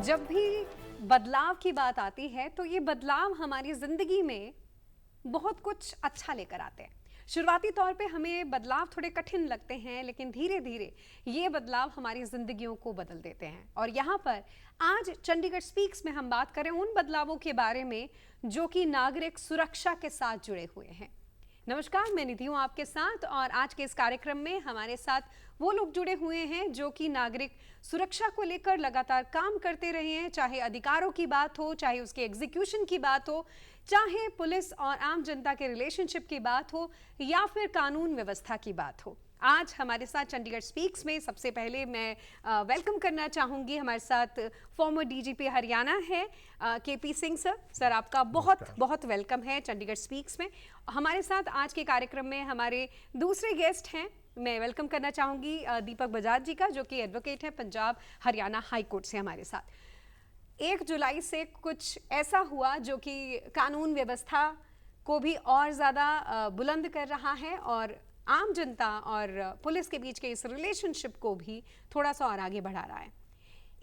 जब भी बदलाव की बात आती है तो ये बदलाव हमारी जिंदगी में बहुत कुछ अच्छा लेकर आते हैं। शुरुआती तौर पे हमें बदलाव थोड़े कठिन लगते हैं, लेकिन धीरे धीरे ये बदलाव हमारी जिंदगियों को बदल देते हैं। और यहाँ पर आज चंडीगढ़ स्पीक्स में हम बात करें उन बदलावों के बारे में जो कि नागरिक सुरक्षा के साथ जुड़े हुए हैं। नमस्कार, मैं निधि हूँ आपके साथ और आज के इस कार्यक्रम में हमारे साथ वो लोग जुड़े हुए हैं जो कि नागरिक सुरक्षा को लेकर लगातार काम करते रहे हैं, चाहे अधिकारों की बात हो, चाहे उसके एग्जीक्यूशन की बात हो, चाहे पुलिस और आम जनता के रिलेशनशिप की बात हो या फिर कानून व्यवस्था की बात हो। आज हमारे साथ चंडीगढ़ स्पीक्स में सबसे पहले मैं वेलकम करना चाहूँगी, हमारे साथ फॉर्मर डीजीपी हरियाणा है केपी सिंह सर। सर आपका बहुत बहुत वेलकम है चंडीगढ़ स्पीक्स में। हमारे साथ आज के कार्यक्रम में हमारे दूसरे गेस्ट हैं, मैं वेलकम करना चाहूँगी दीपक बजाज जी का, जो कि एडवोकेट हैं पंजाब हरियाणा हाई कोर्ट से हमारे साथ। 1 जुलाई से कुछ ऐसा हुआ जो कि कानून व्यवस्था को भी और ज़्यादा बुलंद कर रहा है और आम जनता और पुलिस के बीच के इस रिलेशनशिप को भी थोड़ा सा और आगे बढ़ा रहा है।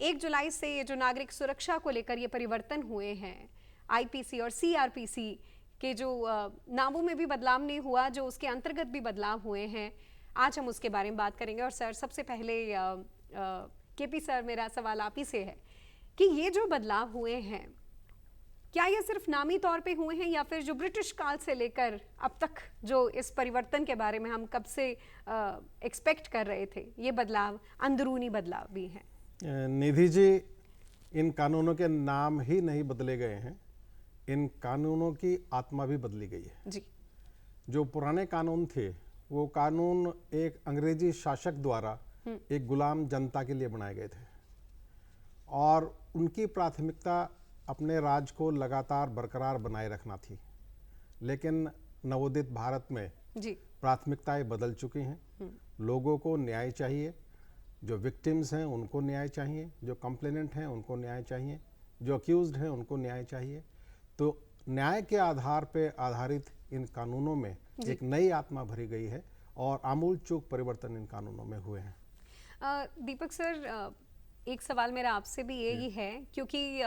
1 जुलाई से ये जो नागरिक सुरक्षा को लेकर ये परिवर्तन हुए हैं, आईपीसी और सीआरपीसी के जो नामों में भी बदलाव नहीं हुआ, जो उसके अंतर्गत भी बदलाव हुए हैं, आज हम उसके बारे में बात करेंगे। और सर सबसे पहले केपी सर, मेरा सवाल आप ही से है कि ये जो बदलाव हुए हैं, क्या ये सिर्फ नामी तौर पे हुए हैं या फिर जो ब्रिटिश काल से लेकर अब तक जो इस परिवर्तन के बारे में हम कब से एक्सपेक्ट कर रहे थे, ये बदलाव अंदरूनी बदलाव भी हैं? निधि जी, इन कानूनों के नाम ही नहीं बदले गए हैं, इन कानूनों की आत्मा भी बदली गई है जी। जो पुराने कानून थे वो कानून एक अंग्रेजी शासक द्वारा एक गुलाम जनता के लिए बनाए गए थे और उनकी प्राथमिकता अपने राज को लगातार बरकरार बनाए रखना थी। लेकिन नवोदित भारत में जी प्राथमिकताएं बदल चुकी हैं। लोगों को न्याय चाहिए, जो विक्टिम्स हैं उनको न्याय चाहिए, जो कंप्लेनेंट हैं उनको न्याय चाहिए, जो अक्यूज्ड हैं उनको न्याय चाहिए। तो न्याय के आधार पे आधारित इन कानूनों में एक नई आत्मा भरी गई है और आमूल चूक परिवर्तन इन कानूनों में हुए हैं। दीपक सर, एक सवाल मेरा आपसे भी यही है, क्योंकि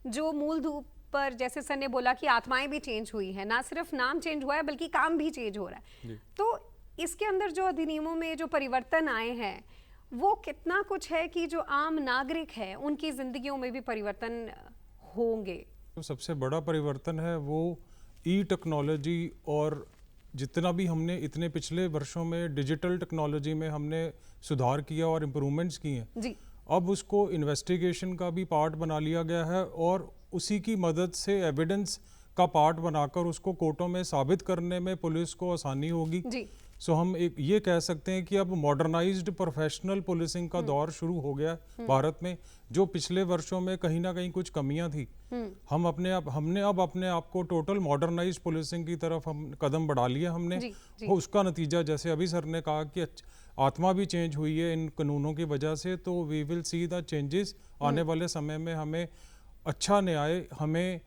जो मूल धूप पर जैसे सर ने बोला कि आत्माएं भी चेंज हुई हैं, ना सिर्फ नाम चेंज हुआ है बल्कि काम भी चेंज हो रहा है, तो इसके अंदर जो अधिनियमों में जो परिवर्तन आए हैं वो कितना कुछ है कि जो आम नागरिक है उनकी जिंदगियों में भी परिवर्तन होंगे? तो सबसे बड़ा परिवर्तन है वो ई टेक्नोलॉजी, और जितना भी हमने इतने पिछले वर्षों में डिजिटल टेक्नोलॉजी में हमने सुधार किया और इम्प्रूवमेंट्स किए हैं जी। अब उसको इन्वेस्टिगेशन का भी पार्ट बना लिया गया है और उसी की मदद से एविडेंस का पार्ट बनाकर उसको कोर्टों में साबित करने में पुलिस को आसानी होगी जी। सो हम एक ये कह सकते हैं कि अब मॉडर्नाइज्ड प्रोफेशनल पुलिसिंग का दौर शुरू हो गया भारत में, जो पिछले वर्षों में कहीं ना कहीं कुछ कमियां थी। हमने अब अपने आप को टोटल मॉडर्नाइज्ड पुलिसिंग की तरफ हम कदम बढ़ा लिया हमने जी, जी। उसका नतीजा जैसे अभी सर ने कहा कि आत्मा भी चेंज हुई है इन कानूनों की वजह से, तो we will see the changes. आने वाले समय में हमें अच्छा न्याय, हमें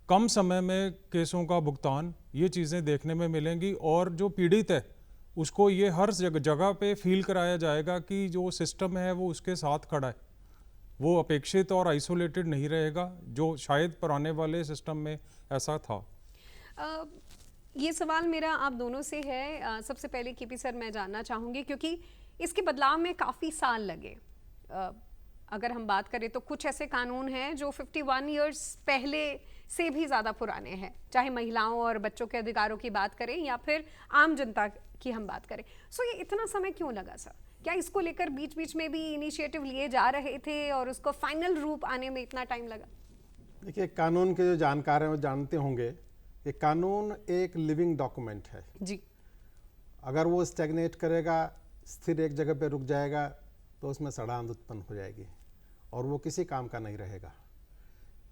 कम समय में केसों का भुगतान, ये चीज़ें देखने में मिलेंगी और जो पीड़ित है उसको ये हर जगह पे फील कराया जाएगा कि जो सिस्टम है वो उसके साथ खड़ा है, वो अपेक्षित और आइसोलेटेड नहीं रहेगा, जो शायद पुराने वाले सिस्टम में ऐसा था। ये सवाल मेरा आप दोनों से है। सबसे पहले केपी सर मैं जानना चाहूँगी, क्योंकि इसके बदलाव में काफ़ी साल लगे। अगर हम बात करें तो कुछ ऐसे कानून हैं जो 51 इयर्स पहले से भी ज़्यादा पुराने हैं, चाहे महिलाओं और बच्चों के अधिकारों की बात करें या फिर आम जनता की हम बात करें। सो ये इतना समय क्यों लगा सर? क्या इसको लेकर बीच बीच में भी इनिशिएटिव लिए जा रहे थे और उसको फाइनल रूप आने में इतना टाइम लगा? देखिए, कानून के जो जानकार हैं वो जानते होंगे कि कानून एक लिविंग डॉक्यूमेंट है जी। अगर वो स्टैग्नेट करेगा, स्थिर एक जगह पे रुक जाएगा, तो उसमें सड़ांध उत्पन्न हो जाएगी और वो किसी काम का नहीं रहेगा।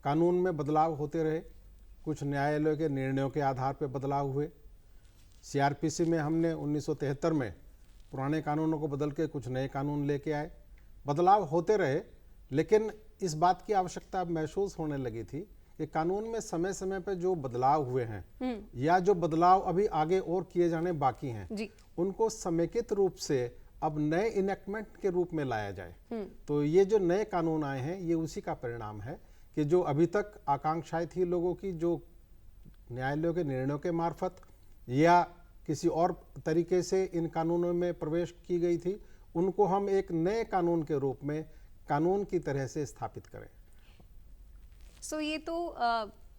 कानून में बदलाव होते रहे, कुछ न्यायालयों के निर्णयों के आधार पर बदलाव हुए। सीआरपीसी में हमने 1973 में पुराने कानूनों को बदल के कुछ नए कानून लेके आए। बदलाव होते रहे, लेकिन इस बात की आवश्यकता महसूस होने लगी थी कि कानून में समय समय पर जो बदलाव हुए हैं या जो बदलाव अभी आगे और किए जाने बाकी हैं, उनको समेकित रूप से अब नए इनेक्टमेंट के रूप में लाया जाए। तो ये जो नए कानून आए हैं ये उसी का परिणाम है कि जो अभी तक आकांक्षाएं थी लोगों की, जो न्यायालयों के निर्णयों के मार्फत या किसी और तरीके से इन कानूनों में प्रवेश की गई थी, उनको हम एक नए कानून के रूप में कानून की तरह से स्थापित करें। सो ये तो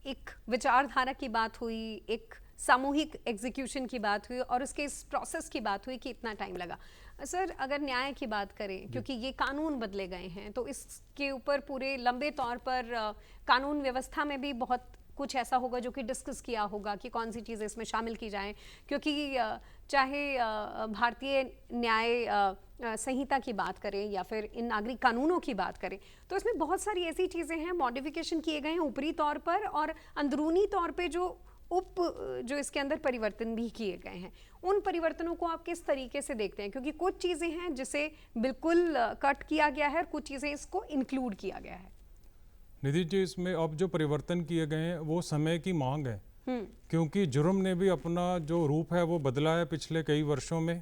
एक विचारधारा की बात हुई, एक सामूहिक एग्जीक्यूशन की बात हुई और उसके इस प्रोसेस की बात हुई कि इतना टाइम लगा। सर अगर न्याय की बात करें, क्योंकि ये कानून बदले गए हैं, तो इसके ऊपर पूरे लंबे तौर पर कानून व्यवस्था में भी बहुत कुछ ऐसा होगा जो कि डिस्कस किया होगा कि कौन सी चीज़ें इसमें शामिल की जाएं, क्योंकि चाहे भारतीय न्याय संहिता की बात करें या फिर इन नागरिक कानूनों की बात करें, तो इसमें बहुत सारी ऐसी चीज़ें हैं, मॉडिफिकेशन किए गए हैं ऊपरी तौर पर और अंदरूनी तौर पे जो इसके अंदर परिवर्तन भी किए गए हैं। उन परिवर्तनों को आप किस तरीके से देखते हैं, क्योंकि कुछ चीज़ें हैं जिसे बिल्कुल कट किया गया है और कुछ चीज़ें इसको इंक्लूड किया गया है। निधि जी, इसमें अब जो परिवर्तन किए गए हैं वो समय की मांग है, क्योंकि जुर्म ने भी अपना जो रूप है वो बदला है पिछले कई वर्षों में।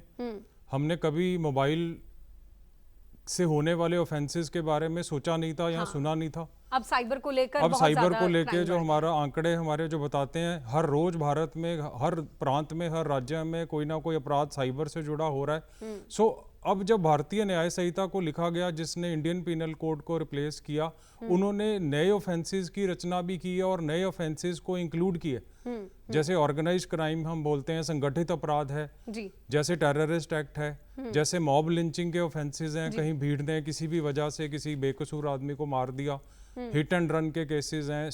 हमने कभी मोबाइल से होने वाले ऑफेंसेस के बारे में सोचा नहीं था या सुना नहीं था। अब साइबर को लेकर जो हमारा आंकड़े हमारे जो बताते हैं, हर रोज भारत में हर प्रांत में हर राज्य में कोई ना कोई अपराध साइबर से जुड़ा हो रहा है। सो अब जब भारतीय न्याय संहिता को लिखा गया, जिसने इंडियन पिनल कोड को रिप्लेस किया, उन्होंने नए ऑफेंसेस की रचना भी की है और नए ऑफेंसेस को इंक्लूड किए। जैसे ऑर्गेनाइज क्राइम हम बोलते हैं, संगठित अपराध है जी। जैसे टेररिस्ट एक्ट है, जैसे मॉब लिंचिंग के ऑफेंसेस हैं, कहीं भीड़ ने किसी भी वजह से किसी बेकसूर आदमी को मार दिया, हिट एंड रन के केसेस हैं,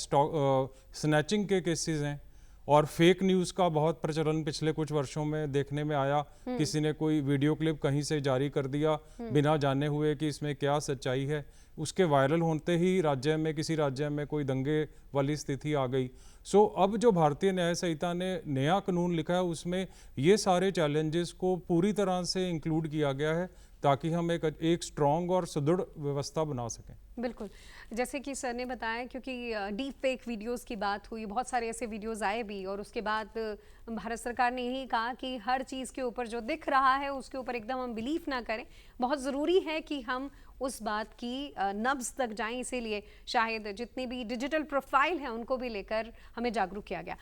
स्नैचिंग के केसेस हैं, और फेक न्यूज़ का बहुत प्रचलन पिछले कुछ वर्षों में देखने में आया। किसी ने कोई वीडियो क्लिप कहीं से जारी कर दिया बिना जाने हुए कि इसमें क्या सच्चाई है, उसके वायरल होते ही राज्य में किसी राज्य में कोई दंगे वाली स्थिति आ गई। सो अब जो भारतीय न्याय संहिता ने नया कानून लिखा है उसमें ये सारे चैलेंजेस को पूरी तरह से इंक्लूड किया गया है ताकि हम एक स्ट्रॉन्ग और सुदृढ़ व्यवस्था बना सकें। बिल्कुल, जैसे कि सर ने बताया, क्योंकि डीप फेक वीडियोस की बात हुई, बहुत सारे ऐसे वीडियोस आए भी, और उसके बाद भारत सरकार ने यही कहा कि हर चीज़ के ऊपर जो दिख रहा है उसके ऊपर एकदम हम बिलीव ना करें। बहुत ज़रूरी है कि हम उस बात की नब्ज़ तक जाएं, इसीलिए शायद जितनी भी डिजिटल प्रोफाइल हैं उनको भी लेकर हमें जागरूक किया गया।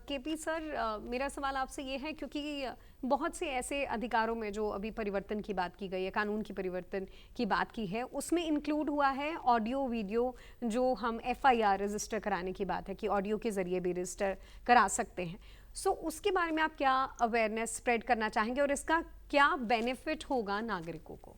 केपी सर, मेरा सवाल आपसे ये है, क्योंकि बहुत से ऐसे अधिकारों में जो अभी परिवर्तन की बात की गई है, कानून की परिवर्तन की बात की है, उसमें इंक्लूड हुआ है ऑडियो वीडियो, जो हम FIR रजिस्टर कराने की बात है कि ऑडियो के ज़रिए भी रजिस्टर करा सकते हैं। सो उसके बारे में आप क्या अवेयरनेस स्प्रेड करना चाहेंगे और इसका क्या बेनिफिट होगा नागरिकों को?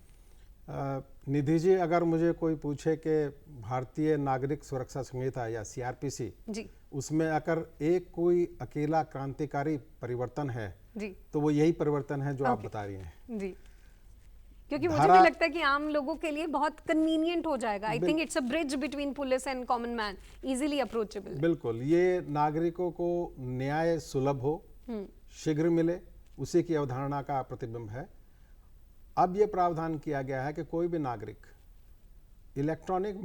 निधि जी, अगर मुझे कोई पूछे कि भारतीय नागरिक सुरक्षा संहिता या CRPC जी, उसमें अगर एक कोई अकेला क्रांतिकारी परिवर्तन है जी, तो वो यही परिवर्तन है जो आप बता रही हैं जी, क्योंकि मुझे भी लगता है कि आम लोगों के लिए बहुत कन्वीनियंट हो जाएगा। I think it's a bridge between police and common man, easily approachable. बिल्कुल, ये नागरिकों को न्याय सुलभ हो, शीघ्र मिले, उसी की अवधारणा का प्रतिबिंब है। अब ये प्रावधान किया गया है कि कोई भी नागरिक इलेक्ट्रॉनिक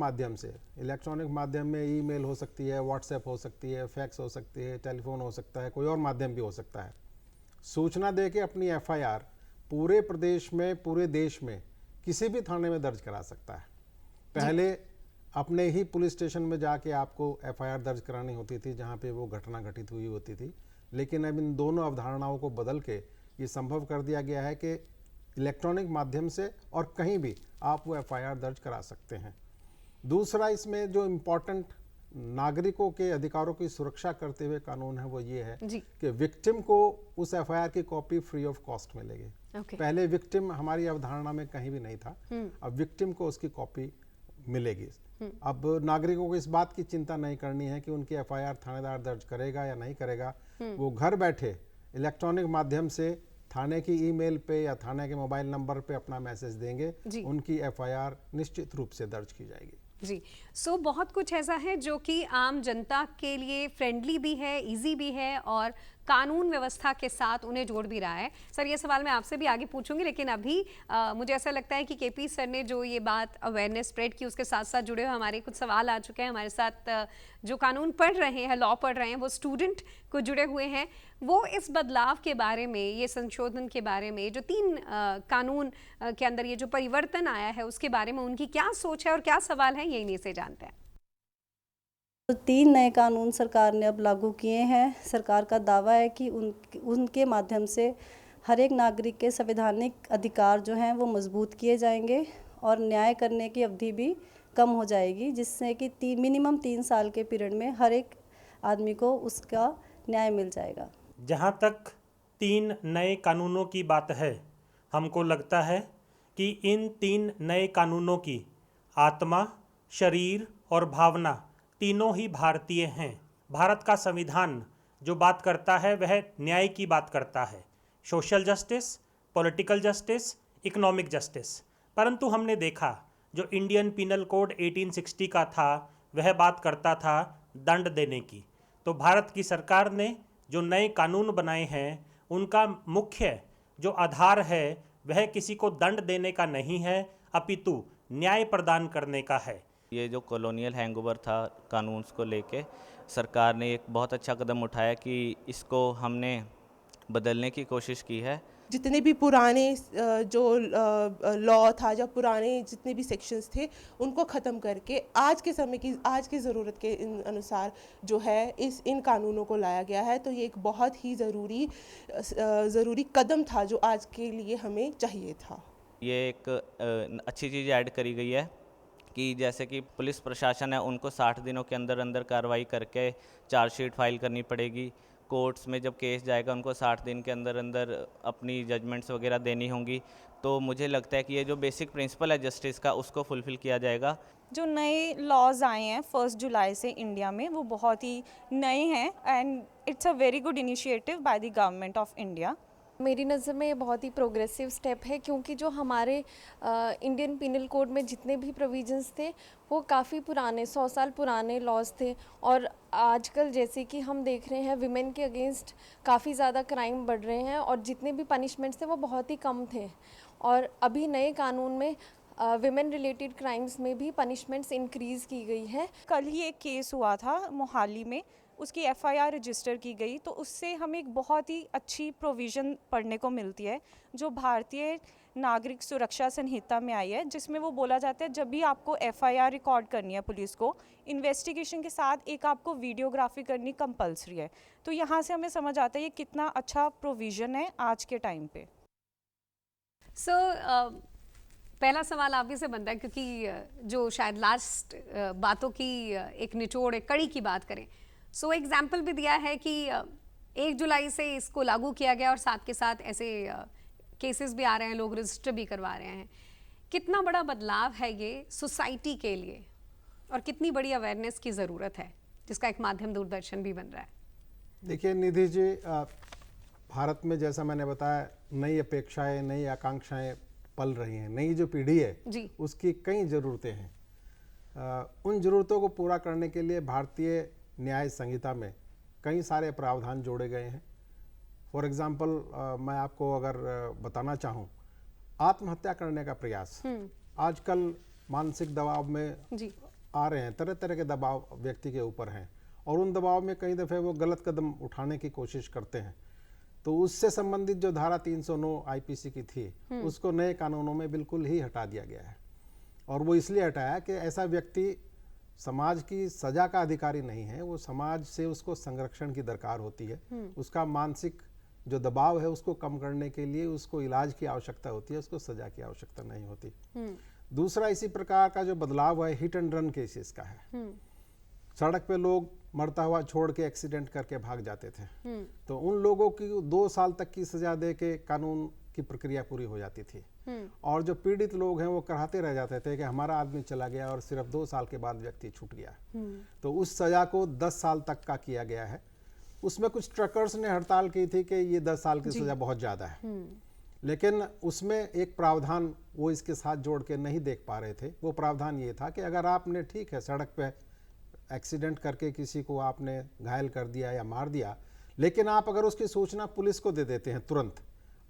माध्यम में ईमेल हो सकती है, व्हाट्सएप हो सकती है, फैक्स हो सकती है, टेलीफोन हो सकता है, कोई और माध्यम भी हो सकता है, सूचना दे के अपनी FIR पूरे प्रदेश में, पूरे देश में किसी भी थाने में दर्ज करा सकता है। पहले अपने ही पुलिस स्टेशन में जाके आपको FIR दर्ज करानी होती थी जहाँ पे वो घटना घटित हुई होती थी, लेकिन अब इन दोनों अवधारणाओं को बदल के ये संभव कर दिया गया है कि इलेक्ट्रॉनिक माध्यम से और कहीं भी आप वो FIR दर्ज करा सकते हैं। दूसरा, इसमें जो इम्पोर्टेंट नागरिकों के अधिकारों की सुरक्षा करते हुए कानून है वो ये है कि विक्टिम को उस FIR की कॉपी फ्री ऑफ कॉस्ट मिलेगी। पहले विक्टिम हमारी अवधारणा में कहीं भी नहीं था, अब विक्टिम को उसकी कॉपी मिलेगी। अब नागरिकों को इस बात की चिंता नहीं करनी है कि उनकी FIR थानेदार दर्ज करेगा या नहीं करेगा, वो घर बैठे इलेक्ट्रॉनिक माध्यम से थाने की ईमेल पे या थाने के मोबाइल नंबर पे अपना मैसेज देंगे, उनकी FIR निश्चित रूप से दर्ज की जाएगी जी। सो बहुत कुछ ऐसा है जो कि आम जनता के लिए फ्रेंडली भी है, इजी भी है और कानून व्यवस्था के साथ उन्हें जोड़ भी रहा है। सर, ये सवाल मैं आपसे भी आगे पूछूंगी, लेकिन अभी मुझे ऐसा लगता है कि केपी सर ने जो ये बात अवेयरनेस स्प्रेड की, उसके साथ साथ जुड़े हुए हमारे कुछ सवाल आ चुके हैं। हमारे साथ जो कानून पढ़ रहे हैं, लॉ पढ़ रहे हैं, वो स्टूडेंट को जुड़े हुए हैं। वो इस बदलाव के बारे में, ये संशोधन के बारे में, जो 3 कानून के अंदर ये जो परिवर्तन आया है, उसके बारे में उनकी क्या सोच है और क्या सवाल है, ये इन्हीं से जानते हैं। तो 3 नए कानून सरकार ने अब लागू किए हैं। सरकार का दावा है कि उनके माध्यम से हर एक नागरिक के संवैधानिक अधिकार जो हैं वो मजबूत किए जाएंगे और न्याय करने की अवधि भी कम हो जाएगी, जिससे कि मिनिमम 3 साल के पीरियड में हर एक आदमी को उसका न्याय मिल जाएगा। जहाँ तक 3 नए कानूनों की बात है, हमको लगता है कि इन 3 नए कानूनों की आत्मा, शरीर और भावना तीनों ही भारतीय हैं। भारत का संविधान जो बात करता है वह न्याय की बात करता है, social justice, political justice, economic justice. परंतु हमने देखा जो इंडियन पिनल कोड 1860 का था वह बात करता था दंड देने की। तो भारत की सरकार ने जो नए कानून बनाए हैं उनका मुख्य जो आधार है वह किसी को दंड देने का नहीं है, अपितु न्याय प्रदान करने का है। ये जो कॉलोनियल हैंगओवर था कानून को लेके, सरकार ने एक बहुत अच्छा कदम उठाया कि इसको हमने बदलने की कोशिश की है। जितने भी पुराने जो लॉ था, जो पुराने जितने भी सेक्शंस थे, उनको ख़त्म करके आज के समय की, आज की ज़रूरत के अनुसार जो है इन कानूनों को लाया गया है। तो ये एक बहुत ही ज़रूरी कदम था जो आज के लिए हमें चाहिए था। ये एक अच्छी चीज़ ऐड करी गई है कि जैसे कि पुलिस प्रशासन है, उनको 60 दिनों के अंदर अंदर कार्रवाई करके चार्जशीट फाइल करनी पड़ेगी। कोर्ट्स में जब केस जाएगा उनको 60 दिन के अंदर अंदर अपनी जजमेंट्स वगैरह देनी होंगी। तो मुझे लगता है कि ये जो बेसिक प्रिंसिपल है जस्टिस का, उसको फुलफ़िल किया जाएगा। जो नए लॉज आए हैं 1 जुलाई से इंडिया में, वो बहुत ही नए हैं and it's a very good initiative by the government of India. मेरी नज़र में ये बहुत ही प्रोग्रेसिव स्टेप है, क्योंकि जो हमारे इंडियन पिनल कोड में जितने भी प्रोविजंस थे वो काफ़ी पुराने, 100 साल पुराने लॉज थे। और आजकल जैसे कि हम देख रहे हैं विमेन के अगेंस्ट काफ़ी ज़्यादा क्राइम बढ़ रहे हैं और जितने भी पनिशमेंट्स थे वो बहुत ही कम थे। और अभी नए कानून में विमेन रिलेटेड क्राइम्स में भी पनिशमेंट्स इंक्रीज़ की गई है। कल ही एक केस हुआ था मोहाली में, उसकी FIR रजिस्टर की गई, तो उससे हमें एक बहुत ही अच्छी प्रोविज़न पढ़ने को मिलती है जो भारतीय नागरिक सुरक्षा संहिता में आई है, जिसमें वो बोला जाता है जब भी आपको FIR रिकॉर्ड करनी है पुलिस को, इन्वेस्टिगेशन के साथ एक आपको वीडियोग्राफी करनी कंपलसरी है। तो यहाँ से हमें समझ आता है ये कितना अच्छा प्रोविज़न है आज के टाइम पे। पहला सवाल आप ही से बनता है, क्योंकि जो शायद लास्ट बातों की एक निचोड़, एक कड़ी की बात करें, एग्जाम्पल भी दिया है कि 1 जुलाई से इसको लागू किया गया और साथ के साथ ऐसे केसेस भी आ रहे हैं, लोग रजिस्टर भी करवा रहे हैं। कितना बड़ा बदलाव है ये सोसाइटी के लिए और कितनी बड़ी अवेयरनेस की ज़रूरत है, जिसका एक माध्यम दूरदर्शन भी बन रहा है? देखिए निधि जी, भारत में जैसा मैंने बताया नई अपेक्षाएं, नई आकांक्षाएं पल रही हैं। नई जो पीढ़ी है जी, उसकी कई ज़रूरतें हैं। उन ज़रूरतों को पूरा करने के लिए भारतीय न्याय संहिता में कई सारे प्रावधान जोड़े गए हैं। फॉर एग्जाम्पल मैं आपको अगर बताना चाहूँ, आत्महत्या करने का प्रयास आजकल मानसिक दबाव में जी आ रहे हैं, तरह तरह के दबाव व्यक्ति के ऊपर हैं और उन दबाव में कई दफ़े वो गलत कदम उठाने की कोशिश करते हैं। तो उससे संबंधित जो धारा 309 IPC की थी, उसको नए कानूनों में बिल्कुल ही हटा दिया गया है। और वो इसलिए हटाया कि ऐसा व्यक्ति समाज की सजा का अधिकारी नहीं है, वो समाज से उसको संरक्षण की दरकार होती है। उसका मानसिक जो दबाव है उसको कम करने के लिए उसको इलाज की आवश्यकता होती है, उसको सजा की आवश्यकता नहीं होती। दूसरा इसी प्रकार का जो बदलाव है हिट एंड रन केसेस का है। सड़क पे लोग मरता हुआ छोड़ के एक्सीडेंट करके भाग जाते थे, तो उन लोगों की 2 साल तक की सजा दे के कानून की प्रक्रिया पूरी हो जाती थी। और जो पीड़ित लोग हैं वो कराते रह जाते थे कि हमारा आदमी चला गया और सिर्फ 2 साल के बाद व्यक्ति छूट गया। तो उस सजा को 10 साल तक का किया गया है। उसमें कुछ ट्रकर्स ने हड़ताल की थी कि ये 10 साल की सजा बहुत ज़्यादा है, लेकिन उसमें एक प्रावधान वो इसके साथ जोड़ के नहीं देख पा रहे थे। वो प्रावधान ये था कि अगर आपने ठीक है सड़क पे एक्सीडेंट करके किसी को आपने घायल कर दिया या मार दिया, लेकिन आप अगर उसकी सूचना पुलिस को दे देते हैं तुरंत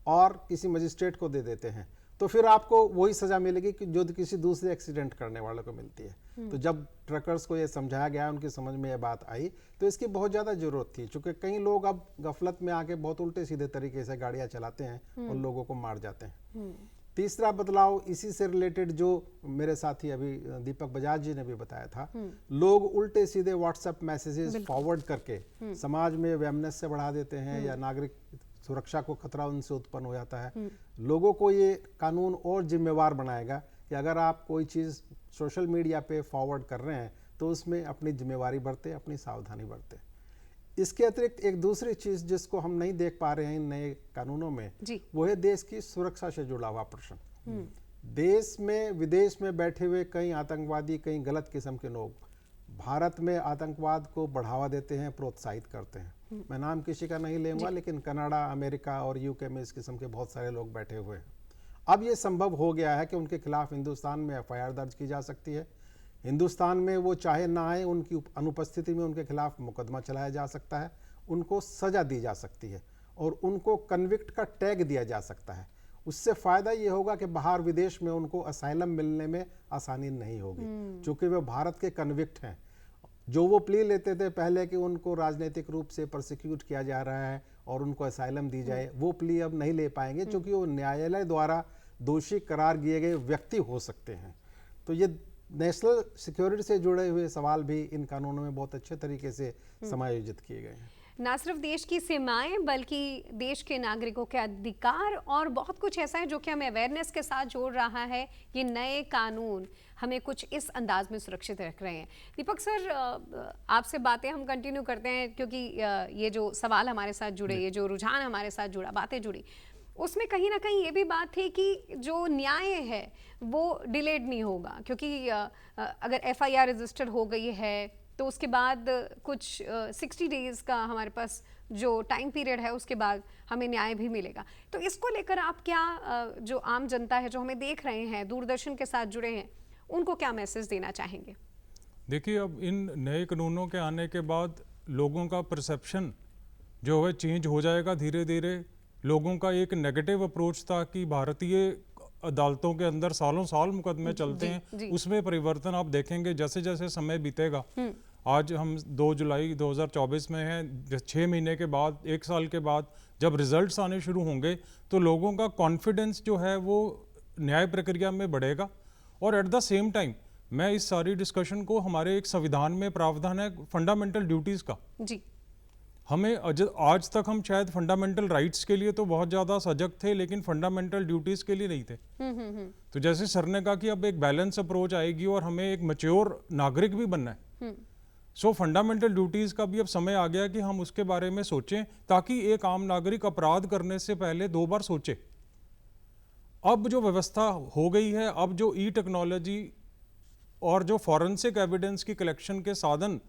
और किसी मजिस्ट्रेट को दे देते हैं तो फिर आपको वही सज़ा मिलेगी कि जो किसी दूसरे एक्सीडेंट करने वाले को मिलती है। तो जब ट्रकर्स को ये समझाया गया, उनकी समझ में ये बात आई, तो इसकी बहुत ज़्यादा ज़रूरत थी, क्योंकि कई लोग अब गफलत में आके बहुत उल्टे सीधे तरीके से गाड़ियाँ चलाते हैं और लोगों को मार जाते हैं। तीसरा बदलाव इसी से रिलेटेड जो मेरे साथी अभी दीपक बजाज जी ने भी बताया था, लोग उल्टे सीधे व्हाट्सएप मैसेजेस फॉरवर्ड करके समाज में अवेयरनेस से बढ़ा देते हैं या नागरिक सुरक्षा को खतरा उनसे उत्पन्न हो जाता है। लोगों को ये कानून और जिम्मेवार बनाएगा कि अगर आप कोई चीज़ सोशल मीडिया पे फॉरवर्ड कर रहे हैं तो उसमें अपनी जिम्मेवारी बरतें, अपनी सावधानी बरतें। इसके अतिरिक्त एक दूसरी चीज़ जिसको हम नहीं देख पा रहे हैं इन नए कानूनों में, वो है देश की सुरक्षा से जुड़ा हुआ प्रश्न। देश में विदेश में बैठे हुए कई आतंकवादी, कई गलत किस्म के लोग भारत में आतंकवाद को बढ़ावा देते हैं, प्रोत्साहित करते हैं। मैं नाम किसी का नहीं लेंगा, लेकिन कनाडा, अमेरिका और यूके में इस किस्म के बहुत सारे लोग बैठे हुए हैं। अब ये संभव हो गया है कि उनके खिलाफ हिंदुस्तान में एफआईआर दर्ज की जा सकती है। हिंदुस्तान में वो चाहे ना आए, उनकी अनुपस्थिति में उनके खिलाफ मुकदमा चलाया जा सकता है, उनको सजा दी जा सकती है और उनको कन्विक्ट का टैग दिया जा सकता है। उससे फ़ायदा ये होगा कि बाहर विदेश में उनको असाइलम मिलने में आसानी नहीं होगी, क्योंकि वे भारत के कन्विक्ट हैं। जो वो प्ली लेते थे पहले कि उनको राजनीतिक रूप से प्रोसिक्यूट किया जा रहा है और उनको असाइलम दी जाए, वो प्ली अब नहीं ले पाएंगे, क्योंकि वो न्यायालय द्वारा दोषी करार दिए गए व्यक्ति हो सकते हैं। तो ये नेशनल सिक्योरिटी से जुड़े हुए सवाल भी इन कानूनों में बहुत अच्छे तरीके से समायोजित किए गए हैं। ना सिर्फ देश की सीमाएं बल्कि देश के नागरिकों के अधिकार और बहुत कुछ ऐसा है जो कि हमें अवेयरनेस के साथ जोड़ रहा है। ये नए कानून हमें कुछ इस अंदाज में सुरक्षित रख रहे हैं। दीपक सर, आपसे बातें हम कंटिन्यू करते हैं, क्योंकि ये जो सवाल हमारे साथ जुड़े, ये जो रुझान हमारे साथ जुड़ा, बातें जुड़ी, उसमें कहीं ना कहीं ये भी बात थी कि जो न्याय है वो डिलेड नहीं होगा, क्योंकि अगर एफआईआर रजिस्टर हो गई है तो उसके बाद कुछ 60 डेज़ का हमारे पास जो टाइम पीरियड है, उसके बाद हमें न्याय भी मिलेगा। तो इसको लेकर आप क्या, जो आम जनता है जो हमें देख रहे हैं, दूरदर्शन के साथ जुड़े हैं, उनको क्या मैसेज देना चाहेंगे? देखिए, अब इन नए कानूनों के आने के बाद लोगों का परसेप्शन जो है चेंज हो जाएगा धीरे धीरे। लोगों का एक नेगेटिव अप्रोच था कि भारतीय अदालतों के अंदर सालों साल मुकदमे चलते हैं, उसमें परिवर्तन आप देखेंगे जैसे जैसे समय बीतेगा। आज हम 2 जुलाई 2024 में हैं। 6 महीने के बाद, 1 साल के बाद जब रिजल्ट्स आने शुरू होंगे तो लोगों का कॉन्फिडेंस जो है वो न्याय प्रक्रिया में बढ़ेगा। और एट द सेम टाइम मैं इस सारी डिस्कशन को हमारे एक संविधान में प्रावधान है फंडामेंटल ड्यूटीज़ का। जी, हमें आज तक हम शायद फंडामेंटल राइट्स के लिए तो बहुत ज़्यादा सजग थे, लेकिन फंडामेंटल ड्यूटीज़ के लिए नहीं थे। तो जैसे सर ने कहा कि अब एक बैलेंस अप्रोच आएगी और हमें एक मैच्योर नागरिक भी बनना है। सो फंडामेंटल ड्यूटीज़ का भी अब समय आ गया कि हम उसके बारे में सोचें, ताकि एक आम नागरिक अपराध करने से पहले 2 बार सोचे। अब जो व्यवस्था हो गई है, अब जो ई टेक्नोलॉजी और जो फॉरेंसिक एविडेंस की कलेक्शन के साधन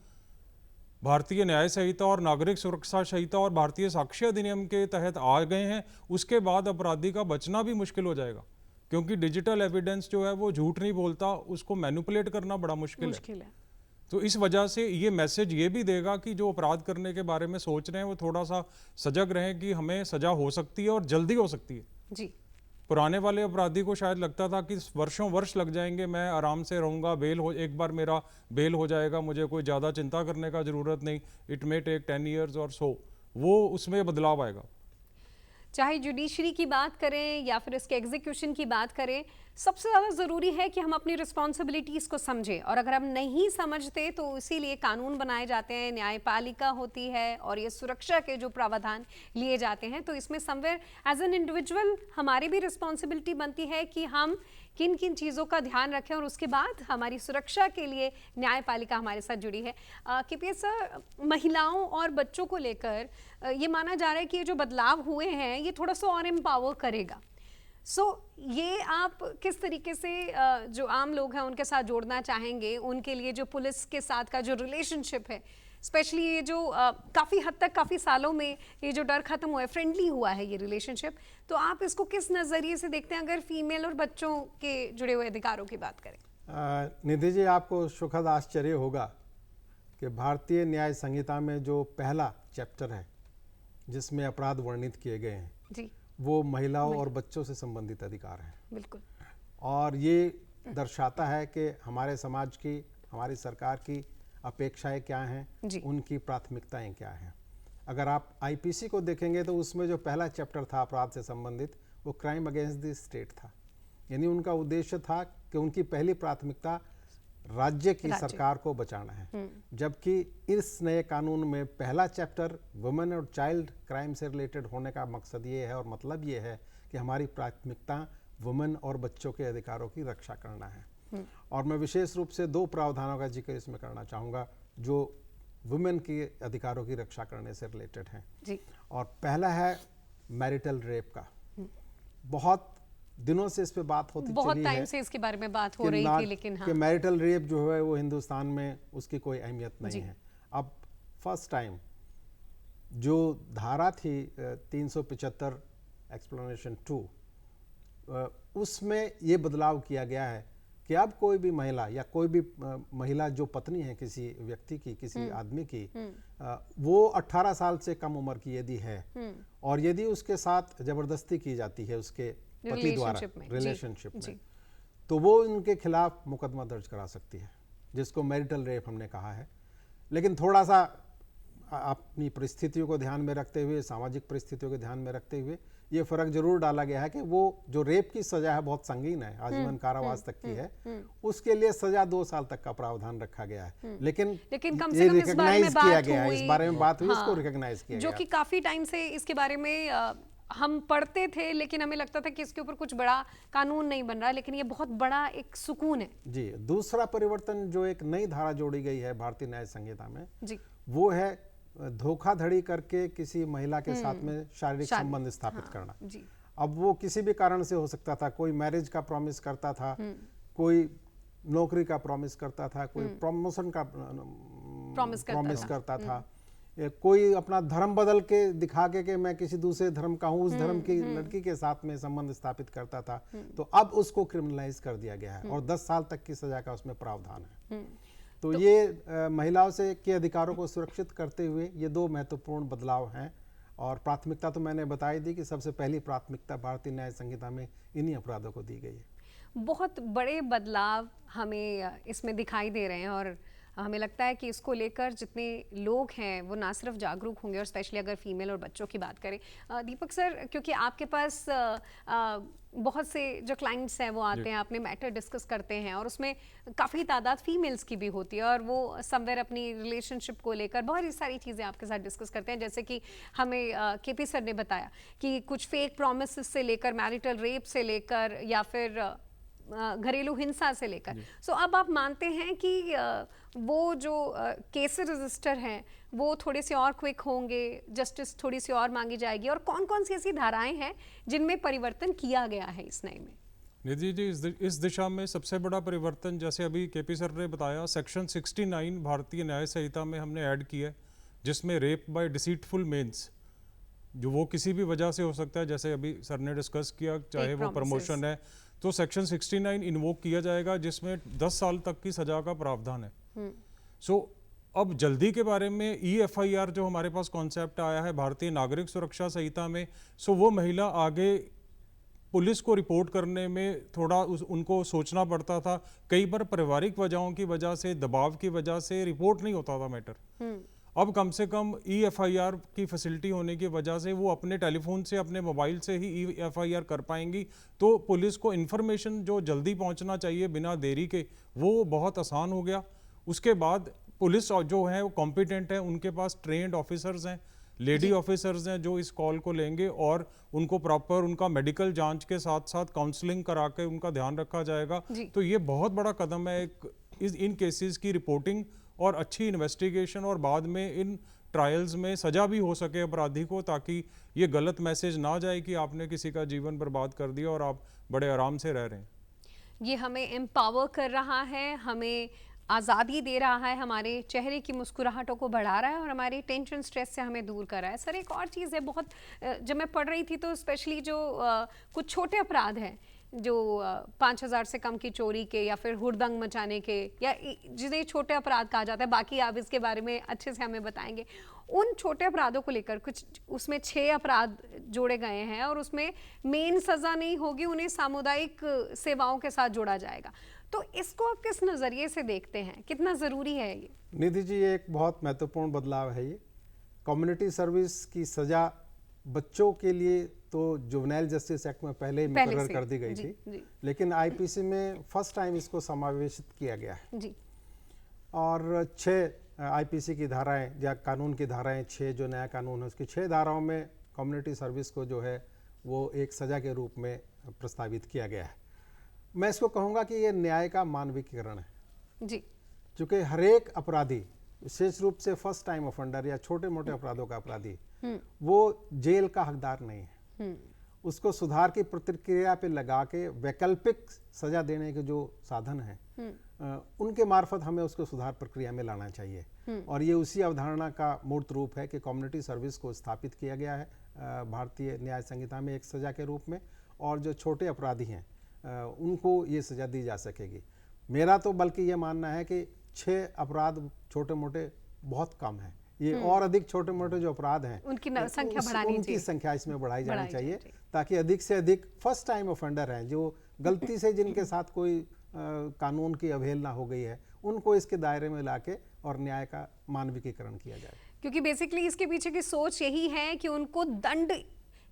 भारतीय न्याय संहिता और नागरिक सुरक्षा संहिता और भारतीय साक्ष्य अधिनियम के तहत आ गए हैं, उसके बाद अपराधी का बचना भी मुश्किल हो जाएगा, क्योंकि डिजिटल एविडेंस जो है वो झूठ नहीं बोलता, उसको मैनिपुलेट करना बड़ा मुश्किल है। तो इस वजह से ये मैसेज ये भी देगा कि जो अपराध करने के बारे में सोच रहे हैं वो थोड़ा सा सजग रहें कि हमें सजा हो सकती है और जल्दी हो सकती है। जी, पुराने वाले अपराधी को शायद लगता था कि वर्षों वर्ष लग जाएंगे, मैं आराम से रहूँगा, एक बार मेरा बेल हो जाएगा, मुझे कोई ज़्यादा चिंता करने का ज़रूरत नहीं, इट मे टेक 10 years और सो। वो उसमें बदलाव आएगा। चाहे जुडिशरी की बात करें या फिर इसके एग्जीक्यूशन की बात करें, सबसे ज़्यादा ज़रूरी है कि हम अपनी रिस्पॉन्सिबिलिटीज़ को समझें। और अगर हम नहीं समझते तो इसीलिए कानून बनाए जाते हैं, न्यायपालिका होती है और ये सुरक्षा के जो प्रावधान लिए जाते हैं। तो इसमें समवेयर एज एन इंडिविजुअल हमारी भी रिस्पॉन्सिबिलिटी बनती है कि हम किन किन चीज़ों का ध्यान रखें और उसके बाद हमारी सुरक्षा के लिए न्यायपालिका हमारे साथ जुड़ी है। केपीएस सर, महिलाओं और बच्चों को लेकर ये माना जा रहा है कि ये जो बदलाव हुए हैं ये थोड़ा सा और एम्पावर करेगा। ये आप किस तरीके से जो आम लोग हैं उनके साथ जोड़ना चाहेंगे, उनके लिए जो पुलिस के साथ का जो रिलेशनशिप है, स्पेशली ये जो काफ़ी हद तक काफ़ी सालों में ये जो डर खत्म हुआ है, फ्रेंडली हुआ है ये रिलेशनशिप, तो आप इसको किस नज़रिए से देखते हैं अगर फीमेल और बच्चों के जुड़े हुए अधिकारों की बात करें? निधि जी, आपको सुखद आश्चर्य होगा कि भारतीय न्याय संहिता में जो पहला चैप्टर है जिसमें अपराध वर्णित किए गए हैं जी, वो महिलाओं और बच्चों से संबंधित अधिकार हैं। बिल्कुल। और ये दर्शाता है कि हमारे समाज की, हमारी सरकार की अपेक्षाएं क्या हैं, उनकी प्राथमिकताएं क्या हैं। अगर आप आईपीसी को देखेंगे तो उसमें जो पहला चैप्टर था अपराध से संबंधित, वो क्राइम अगेंस्ट द स्टेट था। यानी उनका उद्देश्य था कि उनकी पहली प्राथमिकता राज्य की सरकार को बचाना है, जबकि इस नए कानून में पहला चैप्टर वुमेन और चाइल्ड क्राइम से रिलेटेड होने का मकसद ये है और मतलब ये है कि हमारी प्राथमिकता वुमेन और बच्चों के अधिकारों की रक्षा करना है। और मैं विशेष रूप से 2 प्रावधानों का जिक्र इसमें करना चाहूँगा जो वुमेन के अधिकारों की रक्षा करने से रिलेटेड हैं जी। और पहला है मैरिटल रेप का। बहुत दिनों से इस पे बात होती बहुत चली टाइम है से इसके बारे में बात हो रही थी, लेकिन हाँ, कि मैरिटल रेप जो है वो हिंदुस्तान में उसकी कोई अहमियत नहीं है। अब फर्स्ट टाइम जो धारा थी 375 एक्सप्लेनेशन 2, उसमें ये बदलाव किया गया है कि अब कोई भी महिला या कोई भी महिला जो पत्नी है किसी व्यक्ति की, किसी आदमी की, वो 18 साल से कम उम्र की यदि है और यदि उसके साथ जबरदस्ती की जाती है उसके पति द्वारा रिलेशनशिप में, तो वो उनके खिलाफ मुकदमा दर्ज करा सकती है, जिसको मैरिटल रेप हमने कहा है। लेकिन थोड़ा सा अपनी परिस्थितियों को ध्यान में रखते हुए, सामाजिक परिस्थितियों को ध्यान में रखते हुए ये फर्क जरूर डाला गया है कि वो जो रेप की सजा है बहुत संगीन है, आजीवन कारावास तक की है, उसके लिए सजा 2 साल तक का प्रावधान रखा गया है। लेकिन कम से कम इस बारे में बात हुई, इस बारे में बात हुई, इसको रिकॉग्नाइज किया जो गया, कि काफी टाइम से इसके बारे में हम पढ़ते थे, लेकिन हमें लगता था कि इसके ऊपर कुछ बड़ा कानून नहीं बन रहा, लेकिन ये बहुत बड़ा एक सुकून है। जी। दूसरा परिवर्तन जो एक नई धारा जोड़ी गई है भारतीय न्याय संहिता में जी, वो है धोखाधड़ी करके किसी महिला के साथ में शारीरिक संबंध स्थापित करना। जी। अब वो किसी भी कारण से हो सकता था, कोई मैरिज का प्रॉमिस करता था, कोई नौकरी का प्रॉमिस करता था, कोई प्रमोशन का प्रॉमिस करता था, कोई अपना धर्म बदल के दिखा के मैं किसी दूसरे धर्म का हूँ, उस धर्म की लड़की के साथ में संबंध स्थापित करता था। तो अब उसको क्रिमिनलाइज कर दिया गया है और 10 साल तक की सजा का उसमें प्रावधान है। तो ये महिलाओं से के अधिकारों को सुरक्षित करते हुए ये 2 महत्वपूर्ण बदलाव हैं। और प्राथमिकता तो मैंने बताई दी कि सबसे पहली प्राथमिकता भारतीय न्याय संहिता में इन्हीं अपराधों को दी गई है। बहुत बड़े बदलाव हमें इसमें दिखाई दे रहे हैं और हमें लगता है कि इसको लेकर जितने लोग हैं वो ना सिर्फ जागरूक होंगे, और स्पेशली अगर फीमेल और बच्चों की बात करें। दीपक सर, क्योंकि आपके पास बहुत से जो क्लाइंट्स हैं वो आते हैं, अपने मैटर डिस्कस करते हैं और उसमें काफ़ी तादाद फीमेल्स की भी होती है और वो समवेयर अपनी रिलेशनशिप को लेकर बहुत सारी चीज़ें आपके साथ डिस्कस करते हैं। जैसे कि हमें केपी सर ने बताया कि कुछ फेक प्रोमिस से लेकर, मैरिटल रेप से लेकर या फिर घरेलू हिंसा से लेकर। सो अब आप मानते हैं कि वो जो केस रजिस्टर हैं वो थोड़े से और क्विक होंगे, जस्टिस थोड़ी सी और मांगी जाएगी, और कौन कौन सी ऐसी धाराएं हैं जिनमें परिवर्तन किया गया है इस नए में? निधि जी, इस दिशा में सबसे बड़ा परिवर्तन, जैसे अभी केपी सर ने बताया, सेक्शन 69 भारतीय न्याय संहिता में हमने ऐड किया है, जिसमें रेप बाय डिसीटफुल मेंस, जो वो किसी भी वजह से हो सकता है, जैसे अभी सर ने डिस्कस किया, चाहे वो प्रमोशन है, तो सेक्शन 69 इन्वोक किया जाएगा, जिसमें 10 साल तक की सजा का प्रावधान है। सो अब जल्दी के बारे में EFIR जो हमारे पास कॉन्सेप्ट आया है भारतीय नागरिक सुरक्षा संहिता में, सो वो महिला आगे पुलिस को रिपोर्ट करने में थोड़ा उनको सोचना पड़ता था। कई बार पारिवारिक वजहों की वजह से, दबाव की वजह से रिपोर्ट नहीं होता था मैटर। अब कम से कम EFIR की फैसिलिटी होने की वजह से वो अपने टेलीफोन से, अपने मोबाइल से ही EFIR कर पाएंगी, तो पुलिस को इन्फॉर्मेशन जो जल्दी पहुंचना चाहिए बिना देरी के, वो बहुत आसान हो गया। उसके बाद पुलिस जो है वो कॉम्पिटेंट है, उनके पास ट्रेंड ऑफिसर्स हैं, लेडी ऑफिसर्स हैं जो इस कॉल को लेंगे और उनको प्रॉपर उनका मेडिकल जांच के साथ साथ काउंसलिंग करा के उनका ध्यान रखा जाएगा। तो ये बहुत बड़ा कदम है इन केसेस की रिपोर्टिंग और अच्छी इन्वेस्टिगेशन, और बाद में इन ट्रायल्स में सजा भी हो सके अपराधी को, ताकि ये गलत मैसेज ना जाए कि आपने किसी का जीवन बर्बाद कर दिया और आप बड़े आराम से रह रहे हैं। ये हमें एम्पावर कर रहा है, हमें आज़ादी दे रहा है, हमारे चेहरे की मुस्कुराहटों को बढ़ा रहा है और हमारी टेंशन स्ट्रेस से हमें दूर कर रहा है। सर, एक और चीज़ है, बहुत जब मैं पढ़ रही थी तो स्पेशली जो कुछ छोटे अपराध हैं जो 5,000 से कम की चोरी के या फिर हुड़दंग मचाने के या जिन्हें छोटे अपराध कहा जाता है, बाकी आप इसके बारे में अच्छे से हमें बताएंगे, उन छोटे अपराधों को लेकर कुछ उसमें 6 अपराध जोड़े गए हैं और उसमें मेन सज़ा नहीं होगी, उन्हें सामुदायिक सेवाओं के साथ जोड़ा जाएगा। तो इसको आप किस नज़रिए से देखते हैं, कितना ज़रूरी है ये? निधि जी, ये एक बहुत महत्वपूर्ण बदलाव है। ये कम्युनिटी सर्विस की सज़ा बच्चों के लिए तो जुवेनाइल जस्टिस एक्ट में पहले ही मुकर्रर कर दी गई थी, लेकिन आईपीसी में फर्स्ट टाइम इसको समावेशित किया गया है जी। और 6 आईपीसी की धाराएं या कानून की धाराएं, 6 जो नया कानून है उसकी 6 धाराओं में कम्युनिटी सर्विस को जो है वो एक सज़ा के रूप में प्रस्तावित किया गया है। मैं इसको कहूँगा कि ये न्याय का मानवीकरण है जी, क्योंकि हर एक अपराधी, विशेष रूप से फर्स्ट टाइम ऑफेंडर या छोटे मोटे अपराधों का अपराधी, वो जेल का हकदार नहीं है। उसको सुधार की प्रक्रिया पे लगा के वैकल्पिक सजा देने के जो साधन हैं उनके मार्फत हमें उसको सुधार प्रक्रिया में लाना चाहिए। और ये उसी अवधारणा का मूर्त रूप है कि कम्युनिटी सर्विस को स्थापित किया गया है भारतीय न्याय संहिता में एक सजा के रूप में, और जो छोटे अपराधी हैं उनको ये सजा दी जा सकेगी। मेरा तो बल्कि ये मानना है कि 6 अपराध छोटे मोटे बहुत कम है, ये और अधिक छोटे मोटे जो अपराध हैं उनकी संख्या बढ़ानी चाहिए, उनकी संख्या इसमें बढ़ाई जानी चाहिए ताकि अधिक से अधिक फर्स्ट टाइम ऑफेंडर हैं जो गलती से जिनके साथ कोई कानून की अवहेलना हो गई है, उनको इसके दायरे में लाके और न्याय का मानवीकरण किया जाए। क्योंकि बेसिकली इसके पीछे की सोच यही है कि उनको दंड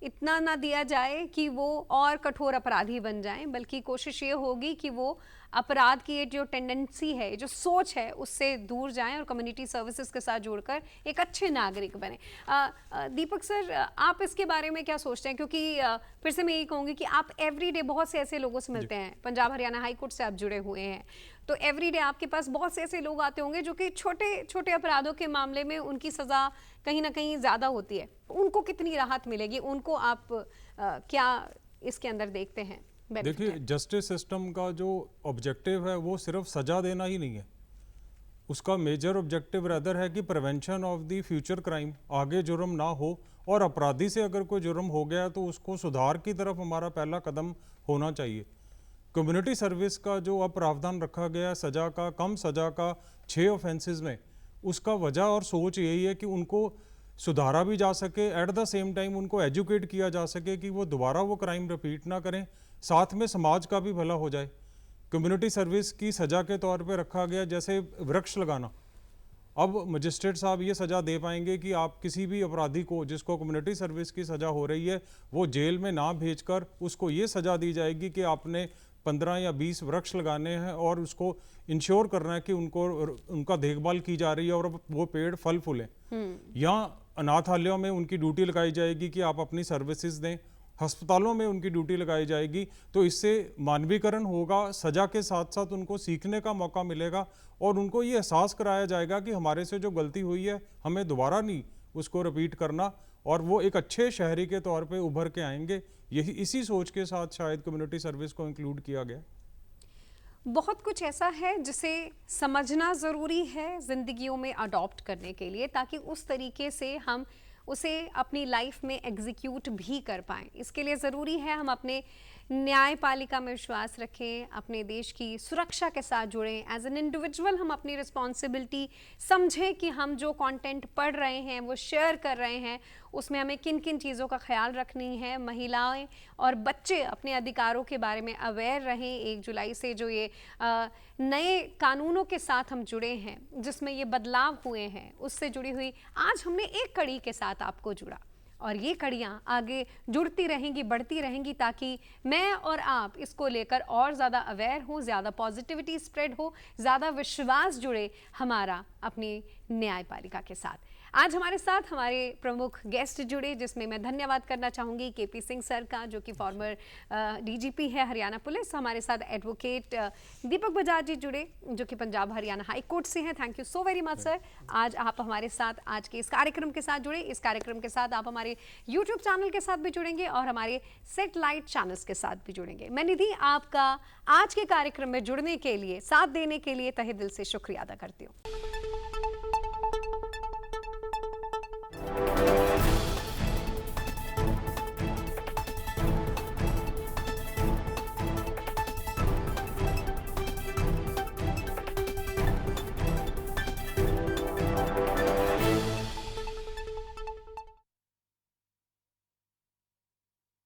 इतना ना दिया जाए कि वो और कठोर अपराधी बन जाएं, बल्कि कोशिश ये होगी कि वो अपराध की ये जो टेंडेंसी है, जो सोच है, उससे दूर जाएं और कम्युनिटी सर्विसेज के साथ जुड़कर एक अच्छे नागरिक बने। दीपक सर, आप इसके बारे में क्या सोचते हैं? क्योंकि फिर से मैं यही कहूँगी कि आप एवरीडे बहुत से ऐसे लोगों से मिलते हैं, पंजाब हरियाणा हाई कोर्ट से आप जुड़े हुए हैं, तो एवरीडे आपके पास बहुत से ऐसे लोग आते होंगे जो कि छोटे छोटे अपराधों के मामले में उनकी सज़ा कहीं ना कहीं ज़्यादा होती है, उनको कितनी राहत मिलेगी? उनको आप क्या इसके अंदर देखते हैं? देखिए, जस्टिस सिस्टम का जो ऑब्जेक्टिव है वो सिर्फ सजा देना ही नहीं है, उसका मेजर ऑब्जेक्टिव रेदर है कि prevention of the future crime, आगे जुर्म ना हो, और अपराधी से अगर कोई जुर्म हो गया तो उसको सुधार की तरफ हमारा पहला कदम होना चाहिए। कम्युनिटी सर्विस का जो अब प्रावधान रखा गया है सज़ा का, कम सज़ा का 6 ऑफेंसेस में, उसका वजह और सोच यही है कि उनको सुधारा भी जा सके, एट द सेम टाइम उनको एजुकेट किया जा सके कि वो दोबारा वो क्राइम रिपीट ना करें, साथ में समाज का भी भला हो जाए। कम्युनिटी सर्विस की सज़ा के तौर पे रखा गया जैसे वृक्ष लगाना। अब मजिस्ट्रेट साहब ये सज़ा दे पाएंगे कि आप किसी भी अपराधी को जिसको कम्युनिटी सर्विस की सज़ा हो रही है वो जेल में ना भेजकर उसको ये सज़ा दी जाएगी कि आपने 15 या 20 वृक्ष लगाने हैं और उसको इंश्योर करना है कि उनका देखभाल की जा रही है और वो पेड़ फल फूलें। या अनाथालयों में उनकी ड्यूटी लगाई जाएगी कि आप अपनी सर्विसेज दें, अस्पतालों में उनकी ड्यूटी लगाई जाएगी। तो इससे मानवीकरण होगा, सज़ा के साथ साथ उनको सीखने का मौका मिलेगा और उनको ये एहसास कराया जाएगा कि हमारे से जो गलती हुई है हमें दोबारा नहीं उसको रिपीट करना, और वो एक अच्छे शहरी के तौर पे उभर के आएंगे। यही इसी सोच के साथ शायद कम्युनिटी सर्विस को इंक्लूड किया गया। बहुत कुछ ऐसा है जिसे समझना ज़रूरी है ज़िंदगियों में अडॉप्ट करने के लिए, ताकि उस तरीके से हम उसे अपनी लाइफ में एग्जीक्यूट भी कर पाएँ। इसके लिए ज़रूरी है हम अपने न्यायपालिका में विश्वास रखें, अपने देश की सुरक्षा के साथ जुड़ें। एज एन इंडिविजुअल हम अपनी रिस्पॉन्सिबिलिटी समझें कि हम जो कंटेंट पढ़ रहे हैं, वो शेयर कर रहे हैं, उसमें हमें किन किन चीज़ों का ख्याल रखनी है। महिलाएं और बच्चे अपने अधिकारों के बारे में अवेयर रहें। 1 जुलाई से जो ये नए कानूनों के साथ हम जुड़े हैं, जिसमें ये बदलाव हुए हैं, उससे जुड़ी हुई आज हमने एक कड़ी के साथ आपको जुड़ा, और ये कड़ियाँ आगे जुड़ती रहेंगी, बढ़ती रहेंगी, ताकि मैं और आप इसको लेकर और ज़्यादा अवेयर हों, ज़्यादा पॉजिटिविटी स्प्रेड हो, ज़्यादा विश्वास जुड़े हमारा अपनी न्यायपालिका के साथ। आज हमारे साथ हमारे प्रमुख गेस्ट जुड़े, जिसमें मैं धन्यवाद करना चाहूँगी केपी सिंह सर का, जो कि फॉर्मर डीजीपी है हरियाणा पुलिस। हमारे साथ एडवोकेट दीपक बजाज जी जुड़े, जो कि पंजाब हरियाणा हाई कोर्ट से हैं। Thank you so very much sir, आज आप हमारे साथ आज के इस कार्यक्रम के साथ जुड़े। इस कार्यक्रम के साथ आप हमारे यूट्यूब चैनल के साथ भी जुड़ेंगे और हमारे सेटेलाइट चैनल्स के साथ भी जुड़ेंगे। मैं निधि आपका आज के कार्यक्रम में जुड़ने के लिए, साथ देने के लिए तहे दिल से शुक्रिया अदा करती हूँ।